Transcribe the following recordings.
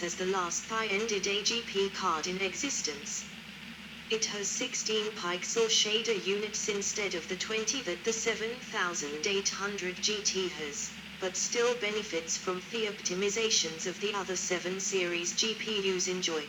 as the last high-ended AGP card in existence. It has 16 pixel shader units instead of the 20 that the 7800 GT has, but still benefits from the optimizations of the other 7 series GPUs enjoy.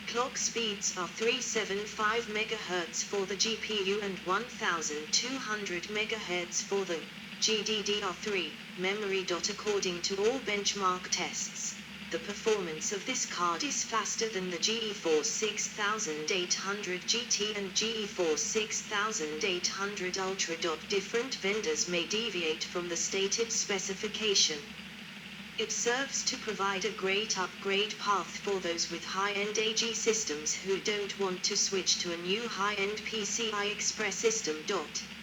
Clock speeds are 375 MHz for the GPU and 1200 MHz for the GDDR3 memory. According to all benchmark tests, the performance of this card is faster than the GeForce 6800 GT and GeForce 6800 Ultra. Different vendors may deviate from the stated specification. It serves to provide a great upgrade path for those with high-end AG systems who don't want to switch to a new high-end PCI Express system.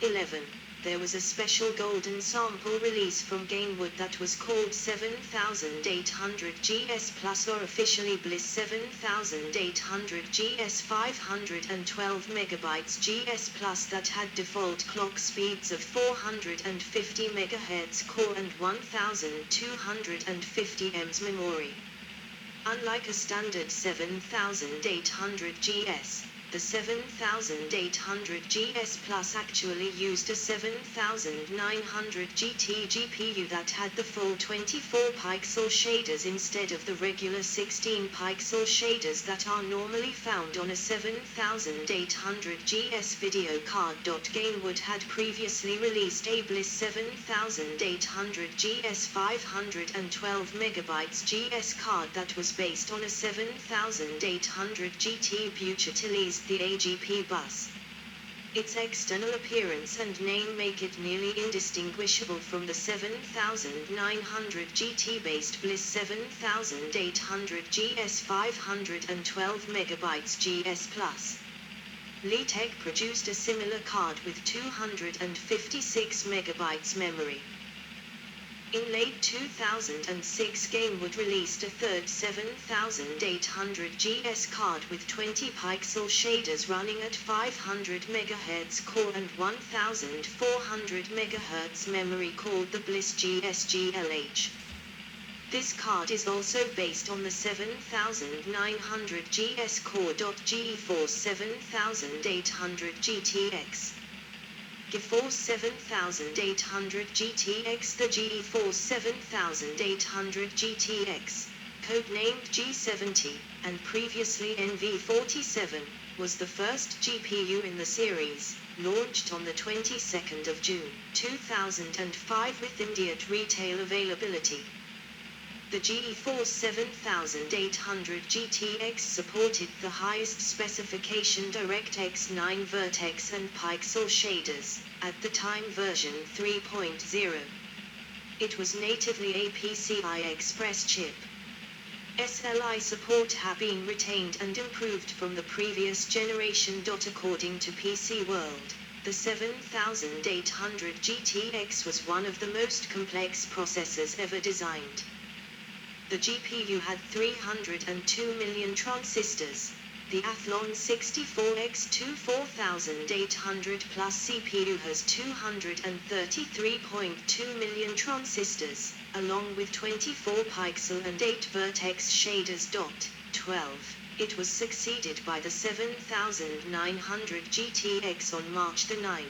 11. There was a special golden sample release from Gainwood that was called 7800 GS Plus, or officially Bliss 7800 GS 512 MB GS Plus, that had default clock speeds of 450 MHz core and 1250 ms memory. Unlike a standard 7800 GS, the 7800 GS Plus actually used a 7900 GT GPU that had the full 24 pixel shaders instead of the regular 16 pixel shaders that are normally found on a 7800 GS video card. Gainwood had previously released a Bliss 7800 GS 512 MB GS card that was based on a 7800 GT but utilized the AGP bus. Its external appearance and name make it nearly indistinguishable from the 7900 GT-based Bliss 7800 GS 512 MB GS Plus. Litech produced a similar card with 256 MB memory. In late 2006, Gainwood released a third 7800 GS card with 20 pixel shaders running at 500 MHz core and 1400 MHz memory, called the Bliss GSGLH. This card is also based on the 7900 GS core. GeForce 7800 GTX. GeForce 7800 GTX. The GeForce 7800 GTX, codenamed G70, and previously NV47, was the first GPU in the series, launched on the 22nd of June, 2005 with immediate retail availability. The GeForce 7800 GTX supported the highest specification DirectX 9 vertex and pixel shaders, at the time version 3.0. It was natively a PCI Express chip. SLI support had been retained and improved from the previous generation. According to PC World, the 7800 GTX was one of the most complex processors ever designed. The GPU had 302 million transistors. The Athlon 64X2 4800 Plus CPU has 233.2 million transistors, along with 24 pixel and 8 vertex shaders. 12. It was succeeded by the 7900 GTX on March 9,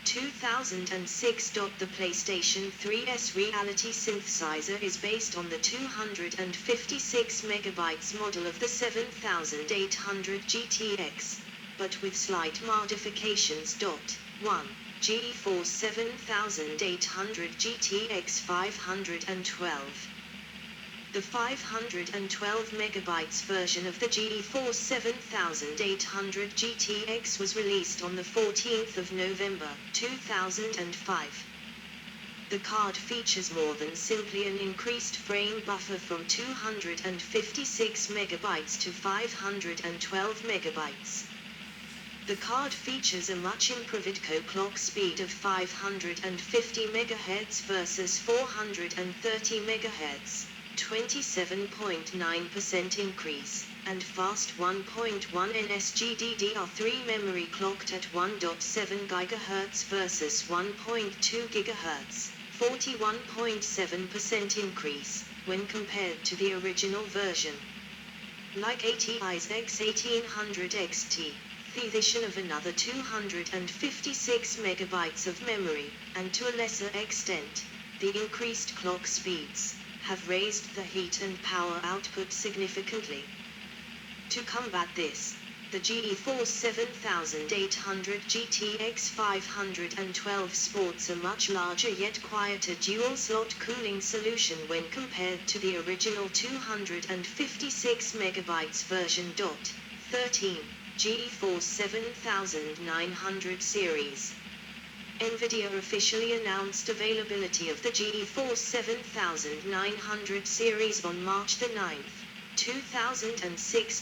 2006. The PlayStation 3's reality synthesizer is based on the 256 MB model of the 7800 GTX, but with slight modifications. 1. GeForce 7800 GTX 512. The 512 MB version of the GeForce 7800 GTX was released on the 14th of November, 2005. The card features more than simply an increased frame buffer from 256 MB to 512 MB. The card features a much improved clock speed of 550 MHz versus 430 MHz. 27.9% increase, and fast 1.1 ns GDDR3 memory clocked at 1.7 GHz versus 1.2 GHz, 41.7% increase, when compared to the original version. Like ATI's X1800 XT, the addition of another 256 megabytes of memory, and to a lesser extent, the increased clock speeds, have raised the heat and power output significantly. To combat this, the GeForce 7800 GTX 512 sports a much larger yet quieter dual-slot cooling solution when compared to the original 256 MB version. 13. GeForce 7900 series. Nvidia officially announced availability of the GeForce 7900 series on March 9, 2006.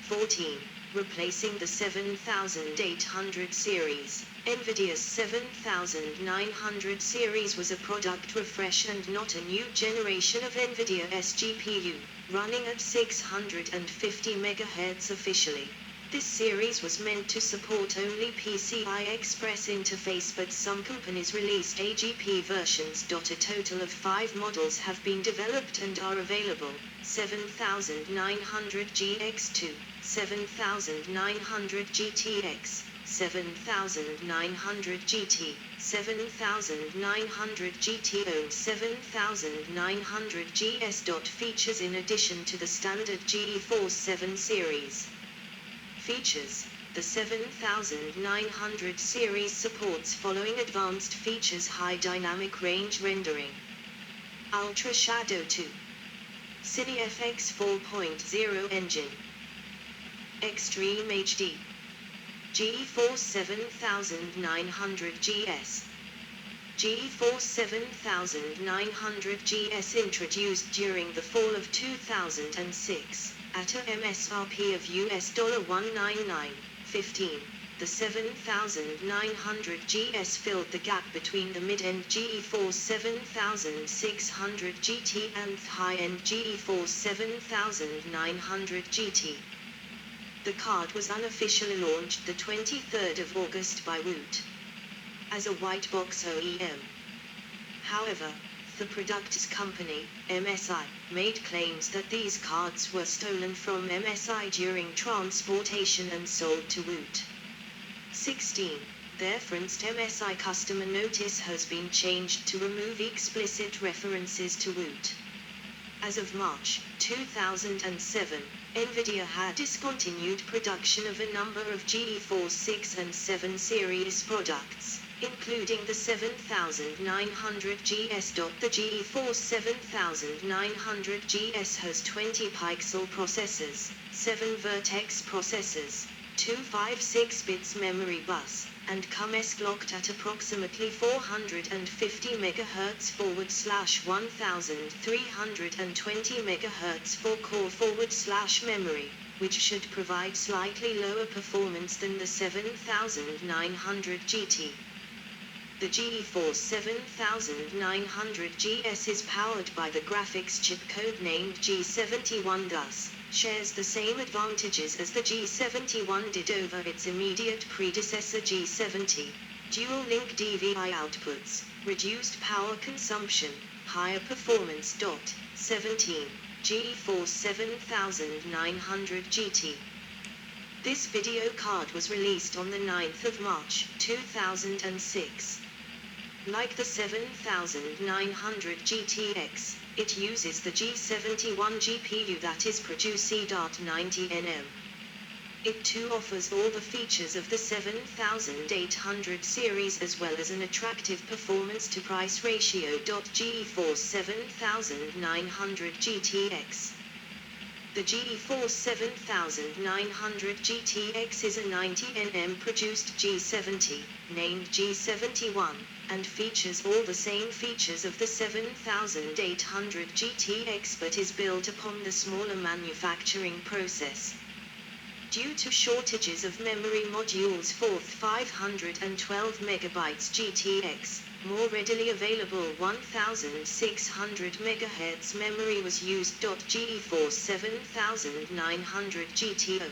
14. Replacing the 7800 series. Nvidia's 7900 series was a product refresh and not a new generation of Nvidia's GPU, running at 650 MHz officially. This series was meant to support only PCI Express interface, but some companies released AGP versions. A total of 5 models have been developed and are available: 7900 GX2, 7900 GTX, 7900 GT, 7900 GTO, 7900 GS. Features in addition to the standard GeForce 7 series. Features: the 7900 series supports following advanced features: high dynamic range rendering, Ultra Shadow 2, CineFX 4.0 engine, Extreme HD, GeForce 7900 GS. GeForce 7900 GS introduced during the fall of 2006, at a MSRP of $199.15. The 7900 GS filled the gap between the mid-end GeForce 7600 GT and high-end GeForce 7900 GT. The card was unofficially launched the 23rd of August by Woot as a white box OEM. However, the product's company, MSI, made claims that these cards were stolen from MSI during transportation and sold to Woot. 16. The referenced MSI customer notice has been changed to remove explicit references to Woot. As of March 2007, Nvidia had discontinued production of a number of GeForce 6 and 7 series products, including the 7900 GS. The GeForce 7900 GS has 20 pixel processors, 7 vertex processors, 256 bits memory bus, and comes clocked at approximately 450 MHz /1320 MHz for core /memory, which should provide slightly lower performance than the 7900 GT. The GeForce 7900 GS is powered by the graphics chip code-named G71, thus shares the same advantages as the G71 did over its immediate predecessor G70: dual-link DVI outputs, reduced power consumption, higher performance. 17. GeForce 7900 GT. This video card was released on the 9th of March 2006. Like the 7900 GTX, it uses the G71 GPU that is produced at 90 nm. It too offers all the features of the 7800 series as well as an attractive performance-to-price ratio. GeForce 7900 GTX. The GeForce 7900 GTX is a 90 nm produced G70, named G71, and features all the same features of the 7800 GTX but is built upon the smaller manufacturing process. Due to shortages of memory modules for the 512 MB GTX, more readily available 1600 MHz memory was used. GeForce 7900 GTO.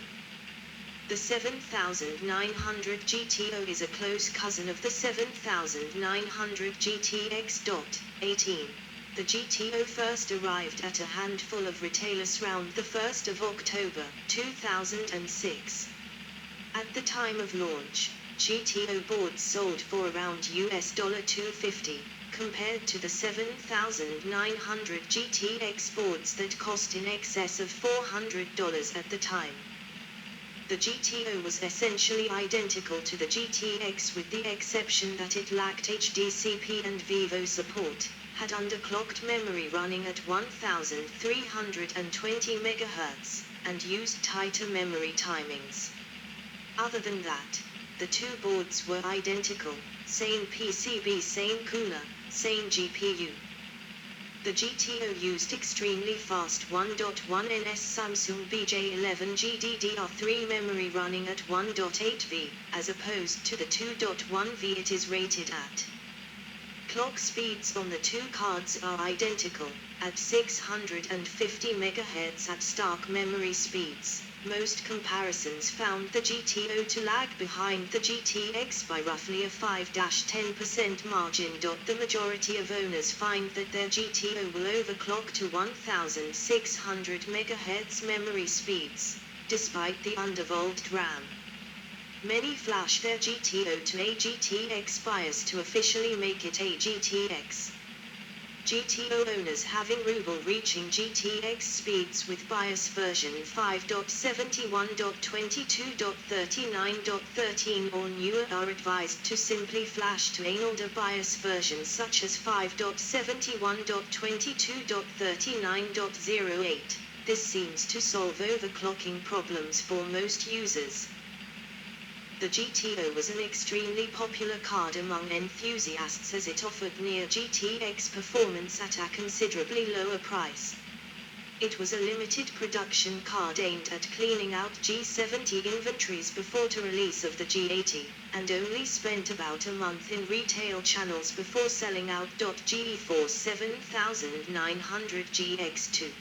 The 7900 GTO is a close cousin of the 7900 GTX. 18. The GTO first arrived at a handful of retailers around the 1st of October, 2006. At the time of launch, GTO boards sold for around $250, compared to the 7900 GTX boards that cost in excess of $400 at the time. The GTO was essentially identical to the GTX with the exception that it lacked HDCP and Vivo support, had underclocked memory running at 1320 MHz, and used tighter memory timings. Other than that, the two boards were identical, same PCB, same cooler, same GPU. The GTO used extremely fast 1.1ns Samsung BJ11G DDR3 memory running at 1.8V, as opposed to the 2.1V it is rated at. Clock speeds on the two cards are identical, at 650 MHz at stark memory speeds. Most comparisons found the GTO to lag behind the GTX by roughly a 5-10% margin. The majority of owners find that their GTO will overclock to 1600 MHz memory speeds, despite the undervolted RAM. Many flash their GTO to a GTX BIOS to officially make it a GTX. GTO owners having Ruble reaching GTX speeds with BIOS version 5.71.22.39.13 or newer are advised to simply flash to an older BIOS version such as 5.71.22.39.08. This seems to solve overclocking problems for most users. The GTO was an extremely popular card among enthusiasts as it offered near GTX performance at a considerably lower price. It was a limited production card aimed at cleaning out G70 inventories before the release of the G80, and only spent about a month in retail channels before selling out. GeForce 7900 GX2.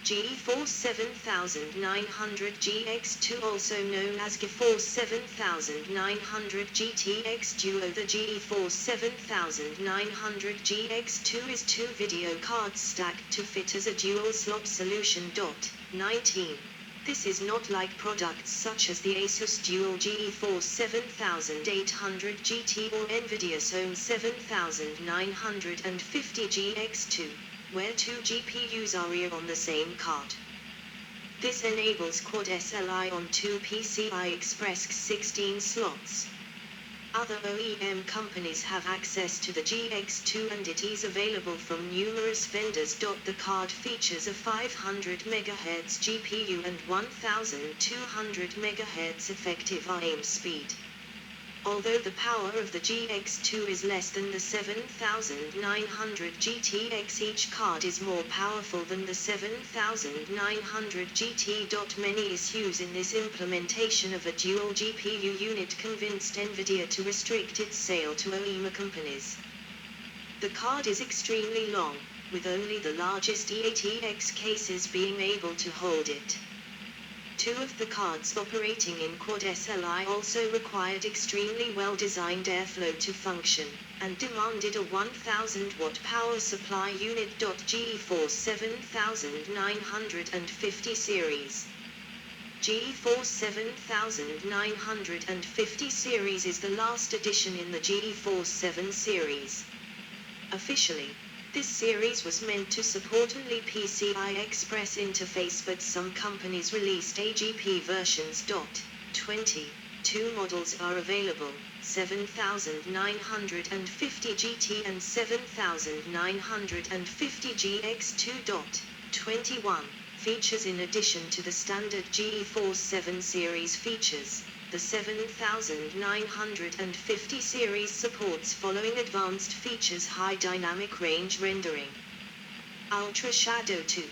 GeForce 7900 GX2, also known as GeForce 7900 GTX Duo. The GeForce 7900 GX2 is two video cards stacked to fit as a dual slot solution. 19. This is not like products such as the Asus Dual GeForce 7800 GT or Nvidia's own 7950 GX2. Where two GPUs are on the same card. This enables quad SLI on two PCI Express 16 slots. Other OEM companies have access to the GX2 and it is available from numerous vendors. The card features a 500 MHz GPU and 1200 MHz effective IM speed. Although the power of the GX2 is less than the 7900 GTX, each card is more powerful than the 7900 GT. Many issues in this implementation of a dual GPU unit convinced Nvidia to restrict its sale to OEM companies. The card is extremely long, with only the largest EATX cases being able to hold it. Two of the cards operating in quad SLI also required extremely well-designed airflow to function, and demanded a 1000-watt power supply unit. GeForce 7950 series. GeForce 7950 series is the last addition in the GeForce 7 series. Officially, this series was meant to support only PCI Express interface, but some companies released AGP versions. 22 models are available, 7950 GT and 7950 GX2. 21 features. In addition to the standard GeForce 7 series features, the 7950 series supports following advanced features: high dynamic range rendering, Ultra Shadow 2,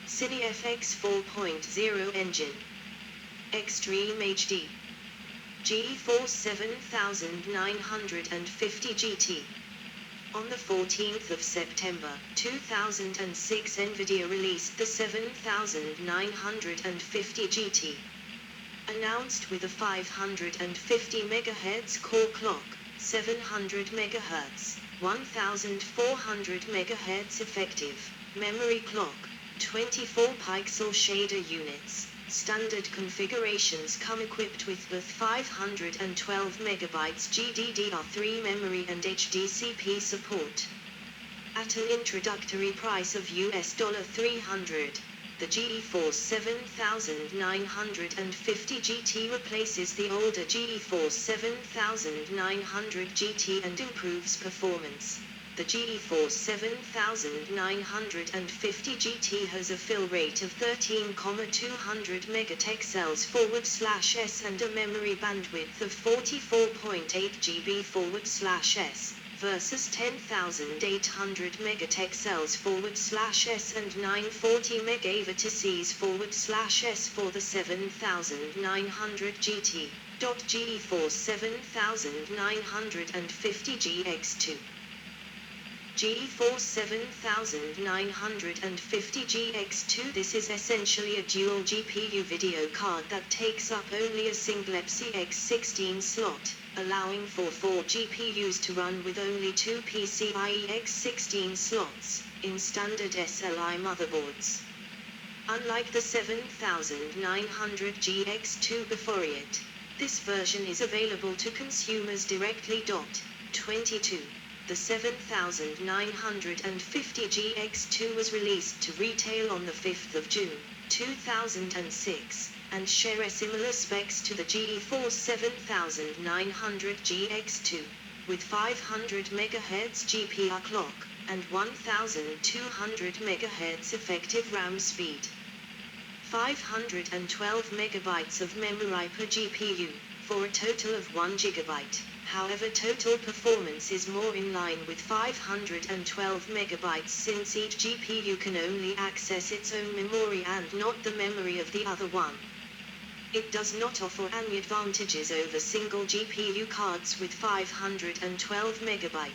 CineFX 4.0 engine, Extreme HD, GeForce 7950 GT. On the 14th of September 2006, Nvidia released the 7950 GT. Announced with a 550 MHz core clock, 700 MHz 1400 MHz effective. Memory clock. 24 pixel shader units. Standard configurations come equipped with both 512 MB GDDR3 memory and HDCP support. At an introductory price of $300, the GeForce 7950 GT replaces the older GeForce 7900 GT and improves performance. The GeForce 7950 GT has a fill rate of 13,200 MHz/s and a memory bandwidth of 44.8 GB/s. Versus 10,800 MHz/s and 940 MHz/s for the 7900 GT. GeForce 7950 GX2. GeForce 7950 GX2. This is essentially a dual GPU video card that takes up only a single X16 slot, allowing for 4 GPUs to run with only 2 PCIe X16 slots, in standard SLI motherboards. Unlike the 7900 GX2 before it, this version is available to consumers directly. 22. The 7950 GX2 was released to retail on the 5th of June, 2006, and share similar specs to the GeForce 7900 GX2, with 500 MHz GPU clock, and 1200 MHz effective RAM speed. 512 MB of memory per GPU, for a total of 1 GB. However, total performance is more in line with 512 MB since each GPU can only access its own memory and not the memory of the other one. It does not offer any advantages over single GPU cards with 512 MB.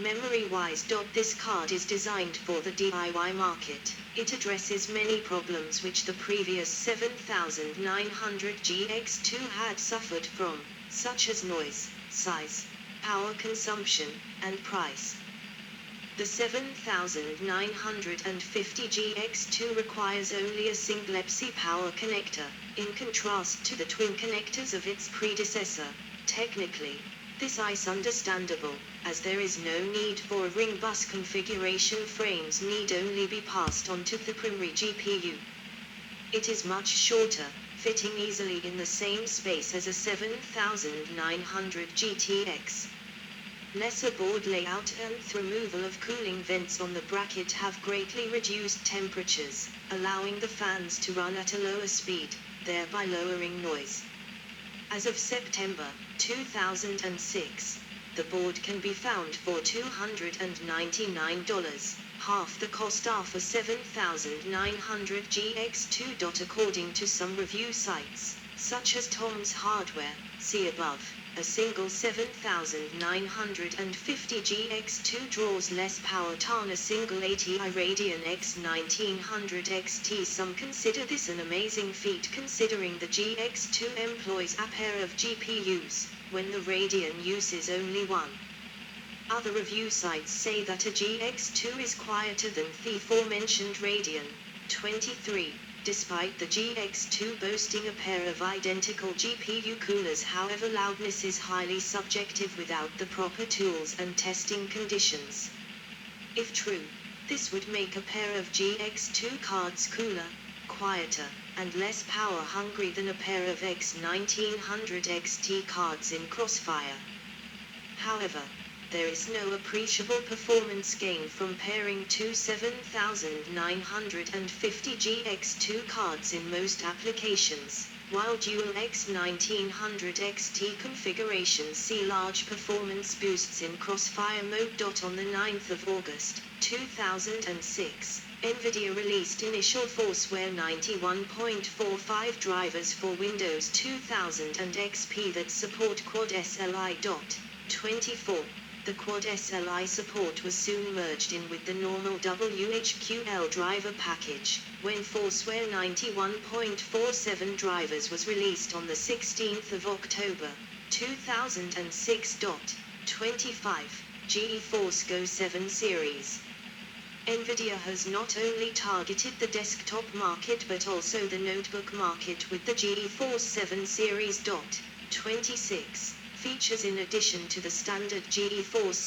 Memory-wise, this card is designed for the DIY market. It addresses many problems which the previous 7900 GX2 had suffered from, such as noise, size, power consumption, and price. The 7950 GX2 requires only a single EPC power connector, in contrast to the twin connectors of its predecessor. Technically, this is understandable, as there is no need for a ring bus configuration. Frames need only be passed on to the primary GPU. It is much shorter, fitting easily in the same space as a 7900 GTX. Lesser board layout and removal of cooling vents on the bracket have greatly reduced temperatures, allowing the fans to run at a lower speed, thereby lowering noise. As of September 2006, the board can be found for $299, half the cost of a 7900 GX2. According to some review sites, such as Tom's Hardware, see above, a single 7950 GX2 draws less power than a single ATI Radeon X1900 XT. Some consider this an amazing feat considering the GX2 employs a pair of GPUs, when the Radeon uses only one. Other review sites say that a GX2 is quieter than the aforementioned Radeon. 23. Despite the GX2 boasting a pair of identical GPU coolers, however, loudness is highly subjective without the proper tools and testing conditions. If true, this would make a pair of GX2 cards cooler, quieter, and less power hungry than a pair of X1900 XT cards in Crossfire. However, there is no appreciable performance gain from pairing two 7950 GX2 cards in most applications, while dual X1900 XT configurations see large performance boosts in Crossfire mode. On the 9th of August, 2006, Nvidia released initial Forceware 91.45 drivers for Windows 2000 and XP that support Quad SLI. 24. The Quad SLI support was soon merged in with the normal WHQL driver package, when Forceware 91.47 drivers was released on the 16th of October, 2006. 25. GeForce Go 7 series. Nvidia has not only targeted the desktop market but also the notebook market with the GeForce 7 series. 26 features in addition to the standard GeForce